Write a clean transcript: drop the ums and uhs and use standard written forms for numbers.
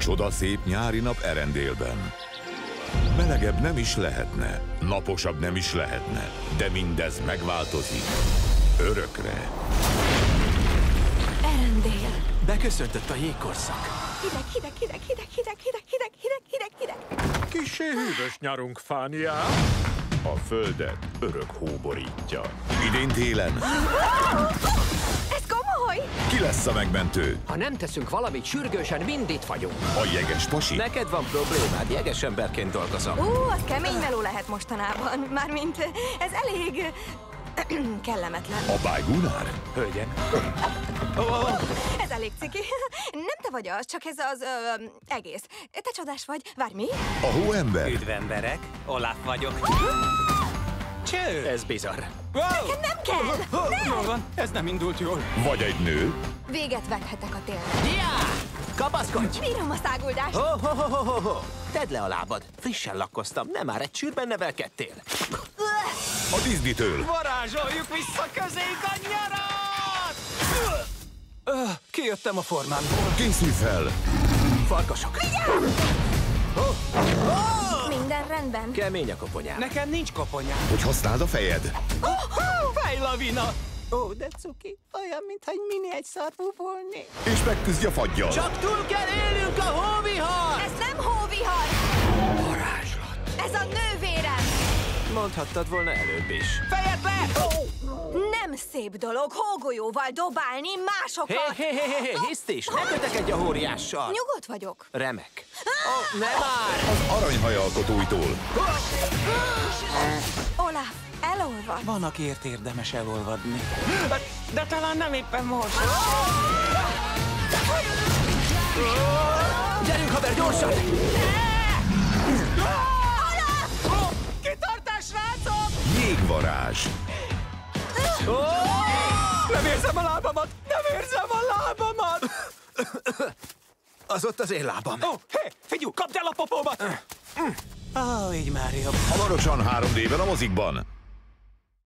Csodaszép nyári nap Erendélben. Melegebb nem is lehetne, naposabb nem is lehetne, de mindez megváltozik. Örökre. Erendél. Beköszöntött a jégkorszak. Hideg, hideg, hideg, hideg, hideg, hideg, hideg, hideg, hideg, hideg. Kissé hűvös nyarunk, Fániá. A földet örök hó borítja. Idén télen Ez komoly! ki lesz a megmentő? Ha nem teszünk valamit sürgősen, mind itt vagyunk. A jeges pasi? Neked van problémád, jeges emberként dolgozom. Az kemény meló lehet mostanában. Mármint ez elég kellemetlen. A bájgúnár? Hölgyem. Ez elég ciki. Nem te vagy az, csak ez az egész. Te csodás vagy. Várj, mi? A hóember? Üdv emberek, Olaf vagyok. Cső! Ez bizarr. Nekem nem kell! Jól van, ez nem indult jól. Vagy egy nő? Véget vethetek a télnek. Ja! Kapaszkodj! Bírom a száguldást. Tedd le a lábad. Frissen lakkoztam, nem már egy csűrben nevelkedtél. A Disney-től? Varázsoljuk vissza közénk a nyarat! Kijöttem a formámból. Készülj fel! Farkasok. Minden rendben. Kemény a koponyám. Nekem nincs koponyám. Hogy használd a fejed? Fejlavina! Ó, de cuki, olyan, mintha egy mini egyszarvú volnék. És megküzdj a faggyal! Csak túl kell élnünk a hóvihar! Ez nem hóvihar! Varázslat. Ez a nővérem! Mondhattad volna előbb is. Fejed le! Nem szép dolog hógolyóval dobálni másokat! Hé, hisztis, ne kötekedj a hóriással. Nyugodt vagyok. Remek. Nem már! Az aranyhajalkotóitól. Olaf, elolvad. Van, akiért érdemes elolvadni. De talán nem éppen most. Gyerünk, haver, gyorsan! Kitartás, srácok! Jégvarázs. Nem érzem a lábamat! Nem érzem a lábamat! Az ott az én lábam. Hé, figyelj, kapd el a popómat! Így már jobb. Hamarosan 3D-ben a mozikban.